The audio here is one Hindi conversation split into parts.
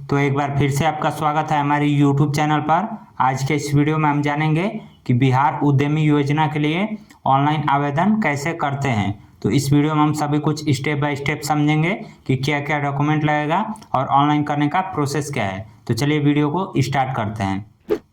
तो एक बार फिर से आपका स्वागत है हमारे YouTube चैनल पर। आज के इस वीडियो में हम जानेंगे कि बिहार उद्यमी योजना के लिए ऑनलाइन आवेदन कैसे करते हैं। तो इस वीडियो में हम सभी कुछ स्टेप बाय स्टेप समझेंगे कि क्या क्या डॉक्यूमेंट लगेगा और ऑनलाइन करने का प्रोसेस क्या है। तो चलिए वीडियो को स्टार्ट करते हैं।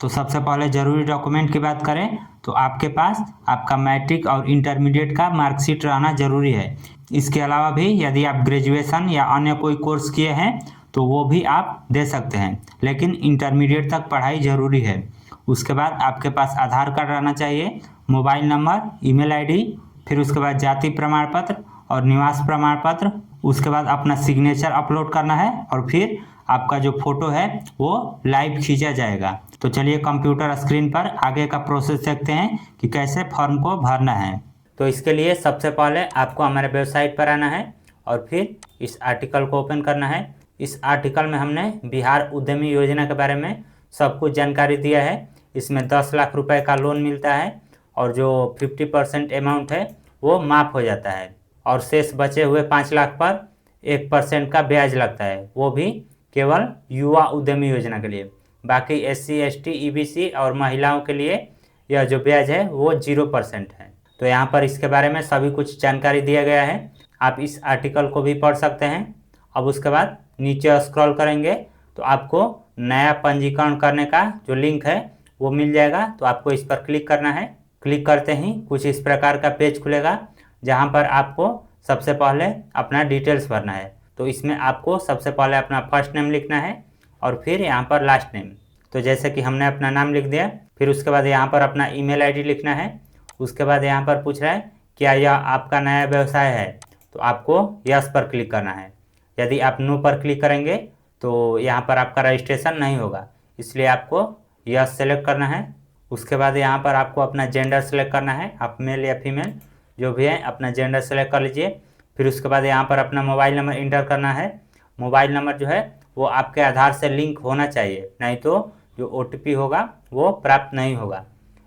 तो सबसे पहले ज़रूरी डॉक्यूमेंट की बात करें तो आपके पास आपका मैट्रिक और इंटरमीडिएट का मार्कशीट रहना ज़रूरी है। इसके अलावा भी यदि आप ग्रेजुएशन या अन्य कोई कोर्स किए हैं तो वो भी आप दे सकते हैं, लेकिन इंटरमीडिएट तक पढ़ाई ज़रूरी है। उसके बाद आपके पास आधार कार्ड रहना चाहिए, मोबाइल नंबर, ईमेल आईडी, फिर उसके बाद जाति प्रमाण पत्र और निवास प्रमाण पत्र। उसके बाद अपना सिग्नेचर अपलोड करना है और फिर आपका जो फोटो है वो लाइव खींचा जाएगा। तो चलिए कंप्यूटर स्क्रीन पर आगे का प्रोसेस देखते हैं कि कैसे फॉर्म को भरना है। तो इसके लिए सबसे पहले आपको हमारे वेबसाइट पर आना है और फिर इस आर्टिकल को ओपन करना है। इस आर्टिकल में हमने बिहार उद्यमी योजना के बारे में सब कुछ जानकारी दिया है। इसमें 10 लाख रुपए का लोन मिलता है और जो 50% अमाउंट है वो माफ़ हो जाता है और शेष बचे हुए 5 लाख पर 1% का ब्याज लगता है, वो भी केवल युवा उद्यमी योजना के लिए। बाकी SC ST EBC और महिलाओं के लिए यह जो ब्याज है वो 0% है। तो यहाँ पर इसके बारे में सभी कुछ जानकारी दिया गया है, आप इस आर्टिकल को भी पढ़ सकते हैं। अब उसके बाद नीचे स्क्रॉल करेंगे तो आपको नया पंजीकरण करने का जो लिंक है वो मिल जाएगा। तो आपको इस पर क्लिक करना है। क्लिक करते ही कुछ इस प्रकार का पेज खुलेगा जहाँ पर आपको सबसे पहले अपना डिटेल्स भरना है। तो इसमें आपको सबसे पहले अपना फर्स्ट नेम लिखना है और फिर यहाँ पर लास्ट नेम। तो जैसे कि हमने अपना नाम लिख दिया, फिर उसके बाद यहाँ पर अपना ईमेल आईडी लिखना है। उसके बाद यहाँ पर पूछ रहा है क्या यह आपका नया व्यवसाय है, तो आपको यस पर क्लिक करना है। यदि आप नो पर क्लिक करेंगे तो यहाँ पर आपका रजिस्ट्रेशन नहीं होगा, इसलिए आपको यस सेलेक्ट करना है। उसके बाद यहाँ पर आपको अपना जेंडर सेलेक्ट करना है, आप मेल या फीमेल जो भी है अपना जेंडर सेलेक्ट कर लीजिए। फिर उसके बाद यहाँ पर अपना मोबाइल नंबर इंटर करना है। मोबाइल नंबर जो है वो आपके आधार से लिंक होना चाहिए, नहीं तो जो OTP होगा वो प्राप्त नहीं होगा,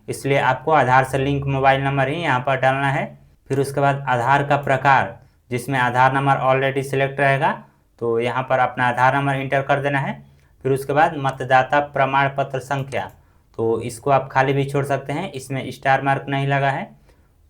इसलिए आपको आधार से लिंक मोबाइल नंबर ही यहाँ पर डालना है। फिर उसके बाद आधार का प्रकार, जिसमें आधार नंबर ऑलरेडी सिलेक्ट रहेगा तो यहाँ पर अपना आधार नंबर इंटर कर देना है। फिर उसके बाद मतदाता प्रमाण पत्र संख्या, तो इसको आप खाली भी छोड़ सकते हैं, इसमें स्टार मार्क नहीं लगा है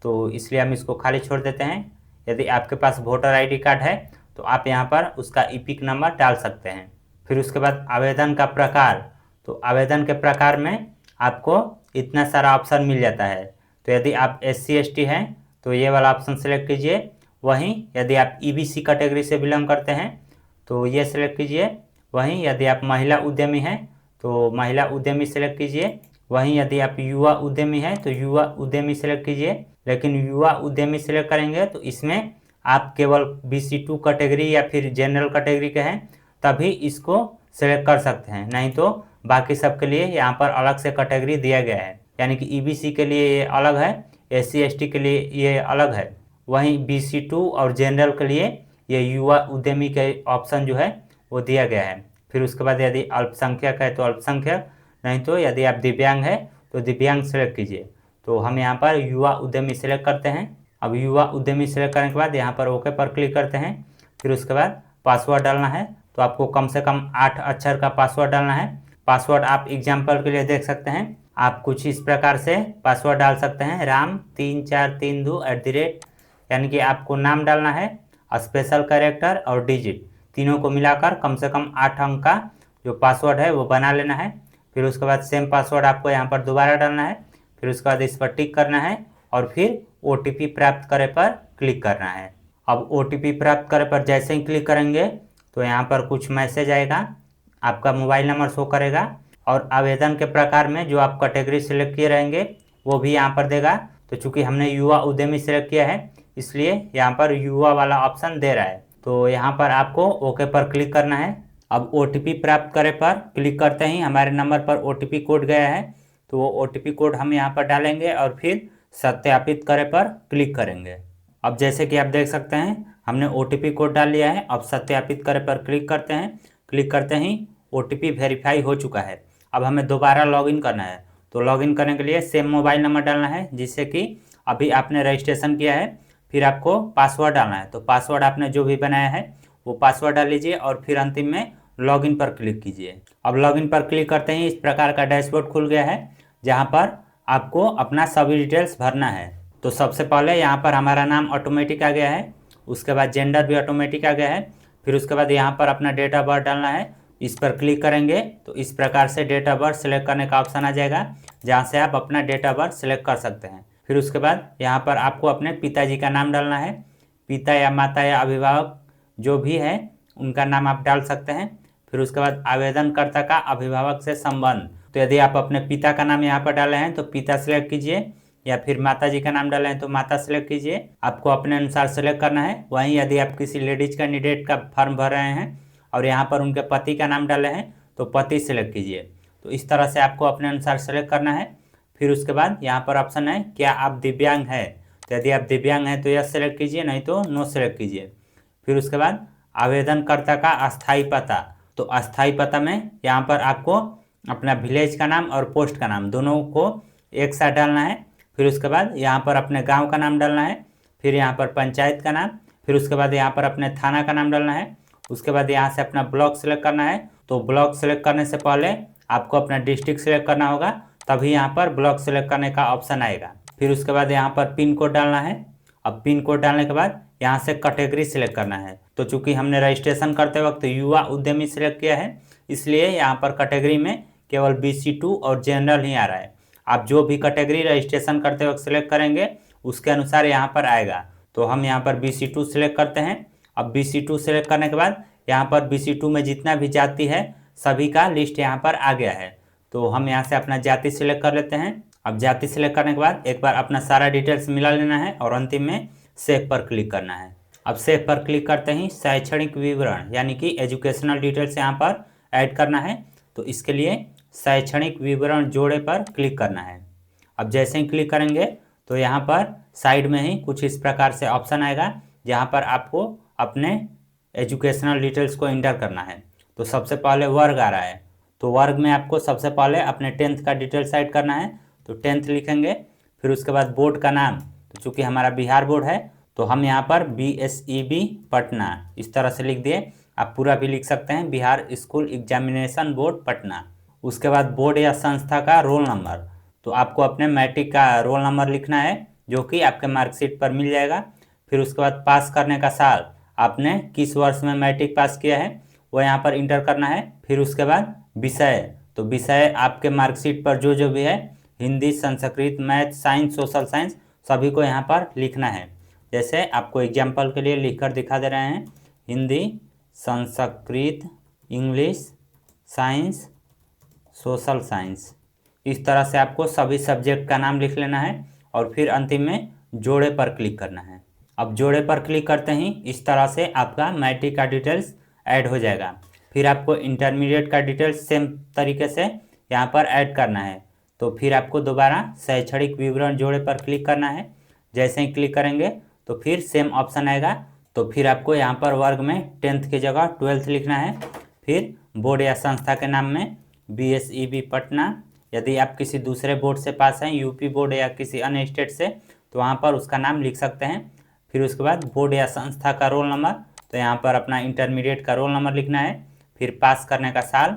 तो इसलिए हम इसको खाली छोड़ देते हैं। यदि आपके पास वोटर ID कार्ड है तो आप यहाँ पर उसका EPIC नंबर डाल सकते हैं। फिर उसके बाद आवेदन का प्रकार, तो आवेदन के प्रकार में आपको इतना सारा ऑप्शन मिल जाता है। तो यदि आप SC ST हैं तो ये वाला ऑप्शन सेलेक्ट कीजिए, वहीं यदि आप EBC कैटेगरी से बिलोंग करते हैं तो ये सेलेक्ट कीजिए, वहीं यदि आप महिला उद्यमी हैं तो महिला उद्यमी सेलेक्ट कीजिए, वहीं यदि आप युवा उद्यमी हैं तो युवा उद्यमी सेलेक्ट कीजिए। लेकिन युवा उद्यमी सेलेक्ट करेंगे तो इसमें आप केवल BC2 कैटेगरी या फिर जनरल कैटेगरी के हैं तभी इसको सेलेक्ट कर सकते हैं, नहीं तो बाकी सब के लिए यहाँ पर अलग से कैटेगरी दिया गया है। यानी कि EBC के लिए ये अलग है, SC ST के लिए ये अलग है, वहीं BC2 और जनरल के लिए ये युवा उद्यमी के ऑप्शन जो है वो दिया गया है। फिर उसके बाद यदि अल्पसंख्यक है तो अल्पसंख्यक, नहीं तो यदि आप दिव्यांग है तो दिव्यांग सेलेक्ट कीजिए। तो हम यहाँ पर युवा उद्यमी सेलेक्ट करते हैं। अब युवा उद्यमी सेलेक्ट करने के बाद यहाँ पर ओके पर क्लिक करते हैं। फिर उसके बाद पासवर्ड डालना है, तो आपको कम से कम 8 अक्षर का पासवर्ड डालना है। पासवर्ड आप एग्जाम्पल के लिए देख सकते हैं, आप कुछ इस प्रकार से पासवर्ड डाल सकते हैं, राम3432 यानी कि आपको नाम डालना है, स्पेशल कैरेक्टर और डिजिट तीनों को मिलाकर कम से कम 8 अंक का जो पासवर्ड है वो बना लेना है। फिर उसके बाद सेम पासवर्ड आपको यहाँ पर दोबारा डालना है। फिर उसके बाद इस पर टिक करना है और फिर OTP प्राप्त करे पर क्लिक करना है। अब OTP प्राप्त करे पर जैसे ही क्लिक करेंगे तो यहाँ पर कुछ मैसेज आएगा, आपका मोबाइल नंबर शो करेगा और आवेदन के प्रकार में जो आप कैटेगरी सेलेक्ट किए रहेंगे वो भी यहाँ पर देगा। तो चूंकि हमने युवा उद्यमी सेलेक्ट किया है इसलिए यहाँ पर युवा वाला ऑप्शन दे रहा है, तो यहाँ पर आपको ओके पर क्लिक करना है। अब OTP प्राप्त करे पर क्लिक करते ही हमारे नंबर पर OTP कोड गया है, तो वो OTP कोड हम यहाँ पर डालेंगे और फिर सत्यापित करे पर क्लिक करेंगे। अब जैसे कि आप देख सकते हैं हमने OTP कोड डाल लिया है। अब सत्यापित करे पर क्लिक करते हैं। क्लिक करते ही OTP वेरीफाई हो चुका है। अब हमें दोबारा लॉगिन करना है, तो लॉगिन करने के लिए सेम मोबाइल नंबर डालना है जिससे कि अभी आपने रजिस्ट्रेशन किया है। फिर आपको पासवर्ड डालना है, तो पासवर्ड आपने जो भी बनाया है वो पासवर्ड डाल लीजिए और फिर अंतिम में लॉगिन पर क्लिक कीजिए। अब लॉगिन पर क्लिक करते ही इस प्रकार का डैशबोर्ड खुल गया है, जहाँ पर आपको अपना सभी डिटेल्स भरना है। तो सबसे पहले यहाँ पर हमारा नाम ऑटोमेटिक आ गया है, उसके बाद जेंडर भी ऑटोमेटिक आ गया है, फिर उसके बाद यहाँ पर अपना डेट ऑफ बर्थ डालना है। इस पर क्लिक करेंगे तो इस प्रकार से डेट ऑफ बर्थ सेलेक्ट करने का ऑप्शन आ जाएगा, जहाँ से आप अपना डेट ऑफ बर्थ सेलेक्ट कर सकते हैं। फिर उसके बाद यहाँ पर आपको अपने पिताजी का नाम डालना है, पिता या माता या अभिभावक जो भी है उनका नाम आप डाल सकते हैं। फिर उसके बाद आवेदनकर्ता का अभिभावक से संबंध, तो यदि आप अपने पिता का नाम यहाँ पर डाले हैं तो पिता सेलेक्ट कीजिए, या फिर माता जी का नाम डाले हैं तो माता सेलेक्ट कीजिए। आपको अपने अनुसार सेलेक्ट करना है। वहीं यदि आप किसी लेडीज कैंडिडेट का फॉर्म भर रहे हैं और यहाँ पर उनके पति का नाम डाले हैं तो पति सेलेक्ट कीजिए। तो इस तरह से आपको अपने अनुसार सेलेक्ट करना है। फिर उसके बाद यहाँ पर ऑप्शन है क्या आप दिव्यांग है, तो यदि आप दिव्यांग हैं तो यस सेलेक्ट कीजिए, नहीं तो नो सेलेक्ट कीजिए। फिर उसके बाद आवेदनकर्ता का अस्थायी पता, तो अस्थायी पता में यहाँ पर आपको अपना विलेज का नाम और पोस्ट का नाम दोनों को एक साथ डालना है। फिर उसके बाद यहाँ पर अपने गांव का नाम डालना है, फिर यहाँ पर पंचायत का नाम, फिर उसके बाद यहाँ पर अपने थाना का नाम डालना है। उसके बाद यहाँ से अपना ब्लॉक सेलेक्ट करना है। तो ब्लॉक सेलेक्ट करने से पहले आपको अपना डिस्ट्रिक्ट सेलेक्ट करना होगा, तभी यहाँ पर ब्लॉक सेलेक्ट करने का ऑप्शन आएगा। फिर उसके बाद यहाँ पर पिन कोड डालना है। अब पिन कोड डालने के बाद यहाँ से कैटेगरी सिलेक्ट करना है। तो चूंकि हमने रजिस्ट्रेशन करते वक्त युवा उद्यमी सिलेक्ट किया है, इसलिए यहाँ पर कैटेगरी में केवल BC2 और जनरल ही आ रहा है। आप जो भी कैटेगरी रजिस्ट्रेशन करते वक्त सिलेक्ट करेंगे उसके अनुसार यहाँ पर आएगा। तो हम यहाँ पर BC2 सिलेक्ट करते हैं। अब BC2 सिलेक्ट करने के बाद यहाँ पर BC2 में जितना भी जाति है सभी का लिस्ट यहाँ पर आ गया है। तो हम यहाँ से अपना जाति सिलेक्ट कर लेते हैं। अब जाति सिलेक्ट करने के बाद एक बार अपना सारा डिटेल्स मिला लेना है और अंतिम में सेव पर क्लिक करना है। अब सेव पर क्लिक करते ही शैक्षणिक विवरण यानी कि एजुकेशनल डिटेल्स यहाँ पर ऐड करना है। तो इसके लिए शैक्षणिक विवरण जोड़े पर क्लिक करना है। अब जैसे ही क्लिक करेंगे तो यहाँ पर साइड में ही कुछ इस प्रकार से ऑप्शन आएगा, जहाँ पर आपको अपने एजुकेशनल डिटेल्स को इंटर करना है। तो सबसे पहले वर्ग आ रहा है, तो वर्ग में आपको सबसे पहले अपने 10th का डिटेल्स ऐड करना है। तो 10th लिखेंगे। फिर उसके बाद बोर्ड का नाम, तो चूँकि हमारा बिहार बोर्ड है तो हम यहाँ पर BSEB पटना इस तरह से लिख दिए। आप पूरा भी लिख सकते हैं, Bihar school examination board Patna. उसके बाद बोर्ड या संस्था का रोल नंबर, तो आपको अपने मैट्रिक का रोल नंबर लिखना है जो कि आपके मार्कशीट पर मिल जाएगा। फिर उसके बाद पास करने का साल, आपने किस वर्ष में मैट्रिक पास किया है वो यहाँ पर इंटर करना है। फिर उसके बाद विषय, तो विषय आपके मार्कशीट पर जो भी है, Hindi, Sanskrit, math, science, social science, सभी को यहाँ पर लिखना है। जैसे आपको एग्जाम्पल के लिए लिखकर दिखा दे रहे हैं, Hindi, Sanskrit, English, science, social science. इस तरह से आपको सभी सब्जेक्ट का नाम लिख लेना है और फिर अंतिम में जोड़े पर क्लिक करना है। अब जोड़े पर क्लिक करते ही इस तरह से आपका मैट्रिक का डिटेल्स ऐड हो जाएगा। फिर आपको इंटरमीडिएट का डिटेल्स सेम तरीके से यहाँ पर ऐड करना है। तो फिर आपको दोबारा शैक्षणिक विवरण जोड़े पर क्लिक करना है। जैसे ही क्लिक करेंगे तो फिर सेम ऑप्शन आएगा। तो फिर आपको यहाँ पर वर्ग में 10th की जगह 12th लिखना है। फिर बोर्ड या संस्था के नाम में BSEB पटना, यदि आप किसी दूसरे बोर्ड से पास हैं, यूपी बोर्ड या किसी अन्य स्टेट से, तो वहाँ पर उसका नाम लिख सकते हैं। फिर उसके बाद बोर्ड या संस्था का रोल नंबर, तो यहाँ पर अपना इंटरमीडिएट का रोल नंबर लिखना है। फिर पास करने का साल,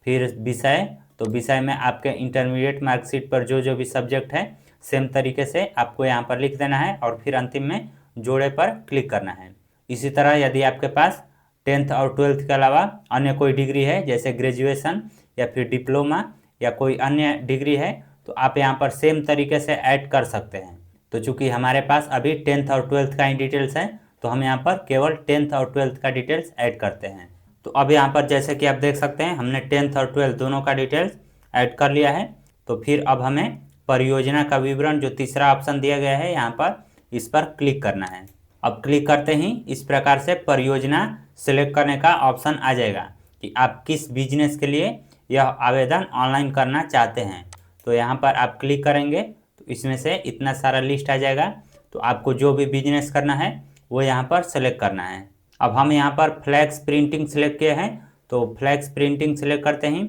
फिर विषय, तो विषय में आपके इंटरमीडिएट मार्कशीट पर जो भी सब्जेक्ट है सेम तरीके से आपको यहाँ पर लिख देना है और फिर अंतिम में जोड़े पर क्लिक करना है। इसी तरह यदि आपके पास 10th और 12th के अलावा अन्य कोई डिग्री है, जैसे ग्रेजुएशन या फिर डिप्लोमा या कोई अन्य डिग्री है, तो आप यहाँ पर सेम तरीके से ऐड कर सकते हैं। तो चूंकि हमारे पास अभी 10th और 12th का ही डिटेल्स है, तो हम यहाँ पर केवल 10th और 12th का डिटेल्स ऐड करते हैं। तो अब यहाँ पर जैसे कि आप देख सकते हैं हमने 10th और 12th दोनों का डिटेल्स ऐड कर लिया है। तो फिर अब हमें परियोजना का विवरण, जो तीसरा ऑप्शन दिया गया है यहाँ पर, इस पर क्लिक करना है। अब क्लिक करते ही इस प्रकार से परियोजना सिलेक्ट करने का ऑप्शन आ जाएगा कि आप किस बिजनेस के लिए यह आवेदन ऑनलाइन करना चाहते हैं। तो यहाँ पर आप क्लिक करेंगे तो इसमें से इतना सारा लिस्ट आ जाएगा। तो आपको जो भी बिजनेस करना है वो यहाँ पर सेलेक्ट करना है। अब हम यहाँ पर फ्लैक्स प्रिंटिंग सेलेक्ट किए हैं, तो फ्लैक्स प्रिंटिंग सेलेक्ट करते ही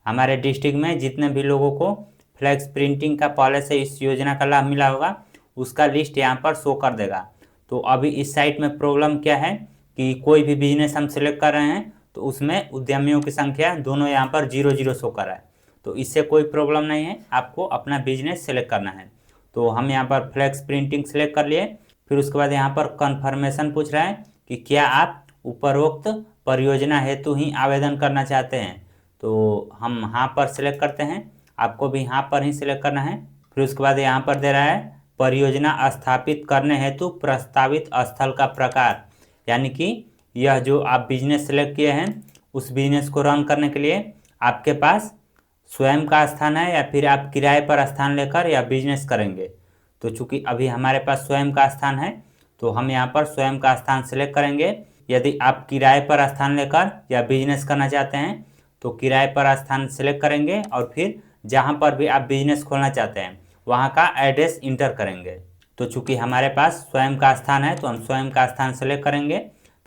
हमारे डिस्ट्रिक्ट में जितने भी लोगों को फ्लैक्स प्रिंटिंग का पहले से इस योजना का लाभ मिला होगा उसका लिस्ट यहाँ पर शो कर देगा। तो अभी इस साइट में प्रॉब्लम क्या है कि कोई भी बिजनेस हम सेलेक्ट कर रहे हैं तो उसमें उद्यमियों की संख्या दोनों यहाँ पर 0 शो कर रहा है। तो इससे कोई प्रॉब्लम नहीं है, आपको अपना बिजनेस सेलेक्ट करना है। तो हम यहाँ पर फ्लेक्स प्रिंटिंग सेलेक्ट कर लिए। फिर उसके बाद यहाँ पर कन्फर्मेशन पूछ रहा है कि क्या आप उपरोक्त परियोजना हेतु ही आवेदन करना चाहते हैं। तो हम हाँ पर सिलेक्ट करते हैं, आपको भी हाँ पर ही सिलेक्ट करना है। फिर उसके बाद यहाँ पर दे रहा है परियोजना स्थापित करने हेतु प्रस्तावित स्थल का प्रकार, यानी कि यह जो आप बिजनेस सेलेक्ट किए हैं उस बिजनेस को रन करने के लिए आपके पास स्वयं का स्थान है या फिर आप किराए पर स्थान लेकर या बिजनेस करेंगे। तो चूंकि अभी हमारे पास स्वयं का स्थान है तो हम यहाँ पर स्वयं का स्थान सेलेक्ट करेंगे। यदि आप किराए पर स्थान लेकर या बिजनेस करना चाहते हैं तो किराए पर स्थान सेलेक्ट करेंगे और फिर जहाँ पर भी आप बिजनेस खोलना चाहते हैं वहाँ का एड्रेस इंटर करेंगे। तो चूंकि हमारे पास स्वयं का स्थान है तो हम स्वयं का स्थान सेलेक्ट करेंगे।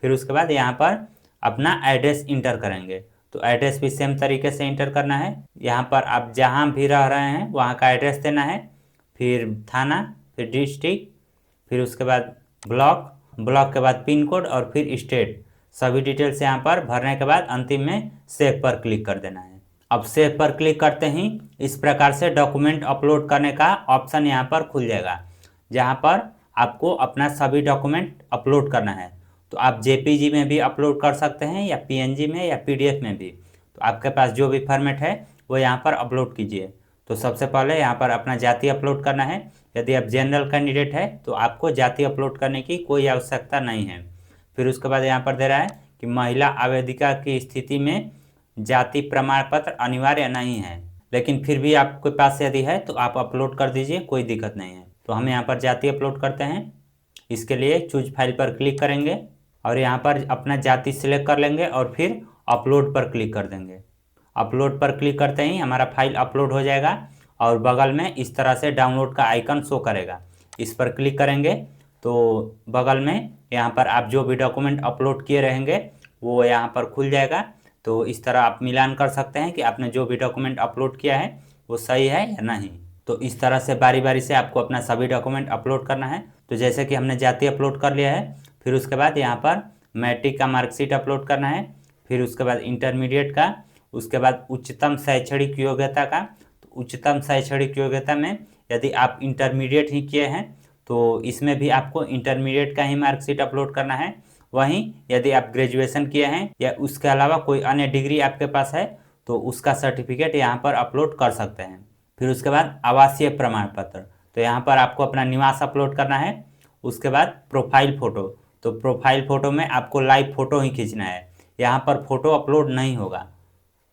फिर उसके बाद यहाँ पर अपना एड्रेस इंटर करेंगे। तो एड्रेस भी सेम तरीके से इंटर करना है। यहाँ पर आप जहाँ भी रह रहे हैं वहाँ का एड्रेस देना है, फिर थाना, फिर डिस्ट्रिक्ट, फिर उसके बाद ब्लॉक के बाद पिन कोड और फिर स्टेट, सभी डिटेल्स यहाँ पर भरने के बाद अंतिम में सेव पर क्लिक कर देना है। अब सेव पर क्लिक करते ही इस प्रकार से डॉक्यूमेंट अपलोड करने का ऑप्शन यहाँ पर खुल जाएगा, जहाँ पर आपको अपना सभी डॉक्यूमेंट अपलोड करना है। तो आप जेपीजी में भी अपलोड कर सकते हैं या पीएनजी में या पीडीएफ में भी। तो आपके पास जो भी फॉर्मेट है वो यहाँ पर अपलोड कीजिए। तो सबसे पहले यहाँ पर अपना जाति अपलोड करना है। यदि आप जनरल कैंडिडेट है तो आपको जाति अपलोड करने की कोई आवश्यकता नहीं है। फिर उसके बाद यहाँ पर दे रहा है कि महिला आवेदिका की स्थिति में जाति प्रमाण पत्र अनिवार्य नहीं है, लेकिन फिर भी आपके पास यदि है तो आप अपलोड कर दीजिए, कोई दिक्कत नहीं है। तो हम यहाँ पर जाति अपलोड करते हैं। इसके लिए चूज फाइल पर क्लिक करेंगे और यहाँ पर अपना जाति सिलेक्ट कर लेंगे और फिर अपलोड पर क्लिक कर देंगे। अपलोड पर क्लिक करते ही हमारा फाइल अपलोड हो जाएगा और बगल में इस तरह से डाउनलोड का आइकन शो करेगा। इस पर क्लिक करेंगे तो बगल में यहाँ पर आप जो भी डॉक्यूमेंट अपलोड किए रहेंगे वो यहाँ पर खुल जाएगा। तो इस तरह आप मिलान कर सकते हैं कि आपने जो भी डॉक्यूमेंट अपलोड किया है वो सही है या नहीं। तो इस तरह से बारी बारी से आपको अपना सभी डॉक्यूमेंट अपलोड करना है। तो जैसे कि हमने जाति अपलोड कर लिया है, फिर उसके बाद यहाँ पर मैट्रिक का मार्कशीट अपलोड करना है, फिर उसके बाद इंटरमीडिएट का, उसके बाद उच्चतम शैक्षणिक योग्यता का। तो उच्चतम शैक्षणिक योग्यता में यदि आप इंटरमीडिएट ही किए हैं तो इसमें भी आपको इंटरमीडिएट का ही मार्कशीट अपलोड करना है। वहीं यदि आप ग्रेजुएशन किए हैं या उसके अलावा कोई अन्य डिग्री आपके पास है तो उसका सर्टिफिकेट यहाँ पर अपलोड कर सकते हैं। फिर उसके बाद आवासीय प्रमाण पत्र, तो यहाँ पर आपको अपना निवास अपलोड करना है। उसके बाद प्रोफाइल फ़ोटो, तो प्रोफाइल फ़ोटो में आपको लाइव फ़ोटो ही खींचना है, यहाँ पर फ़ोटो अपलोड नहीं होगा।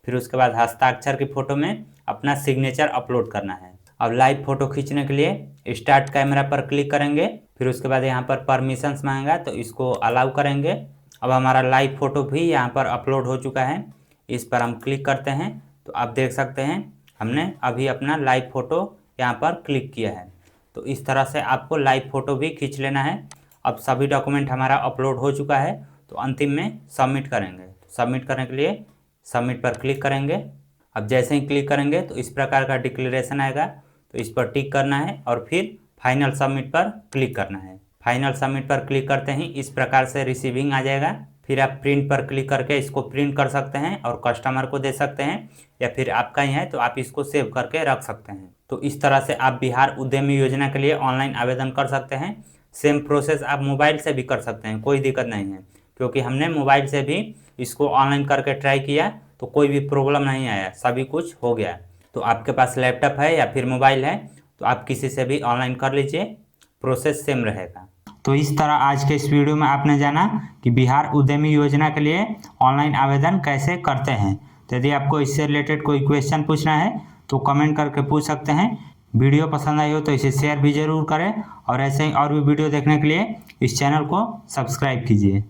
फिर उसके बाद हस्ताक्षर की फ़ोटो में अपना सिग्नेचर अपलोड करना है। अब लाइव फ़ोटो खींचने के लिए स्टार्ट कैमरा पर क्लिक करेंगे। फिर उसके बाद यहाँ पर परमिशंस मांगेगा तो इसको अलाउ करेंगे। अब हमारा लाइव फ़ोटो भी यहाँ पर अपलोड हो चुका है, इस पर हम क्लिक करते हैं तो आप देख सकते हैं हमने अभी अपना लाइव फ़ोटो यहाँ पर क्लिक किया है। तो इस तरह से आपको लाइव फ़ोटो भी खींच लेना है। अब सभी डॉक्यूमेंट हमारा अपलोड हो चुका है तो अंतिम में सबमिट करेंगे। तो सबमिट करने के लिए सबमिट पर क्लिक करेंगे। अब जैसे ही क्लिक करेंगे तो इस प्रकार का डिक्लेरेशन आएगा, तो इस पर टिक करना है और फिर फाइनल सबमिट पर क्लिक करना है। फाइनल सबमिट पर क्लिक करते ही इस प्रकार से रिसीविंग आ जाएगा। फिर आप प्रिंट पर क्लिक करके इसको प्रिंट कर सकते हैं और कस्टमर को दे सकते हैं, या फिर आपका ही है तो आप इसको सेव करके रख सकते हैं। तो इस तरह से आप बिहार उद्यमी योजना के लिए ऑनलाइन आवेदन कर सकते हैं। सेम प्रोसेस आप मोबाइल से भी कर सकते हैं, कोई दिक्कत नहीं है, क्योंकि हमने मोबाइल से भी इसको ऑनलाइन करके ट्राई किया तो कोई भी प्रॉब्लम नहीं आया, सभी कुछ हो गया। तो आपके पास लैपटॉप है या फिर मोबाइल है तो आप किसी से भी ऑनलाइन कर लीजिए, प्रोसेस सेम रहेगा। तो इस तरह आज के इस वीडियो में आपने जाना कि बिहार उद्यमी योजना के लिए ऑनलाइन आवेदन कैसे करते हैं। तो यदि आपको इससे रिलेटेड कोई क्वेश्चन पूछना है तो कमेंट करके पूछ सकते हैं। वीडियो पसंद आई हो तो इसे शेयर भी ज़रूर करें और ऐसे ही और भी वीडियो देखने के लिए इस चैनल को सब्सक्राइब कीजिए।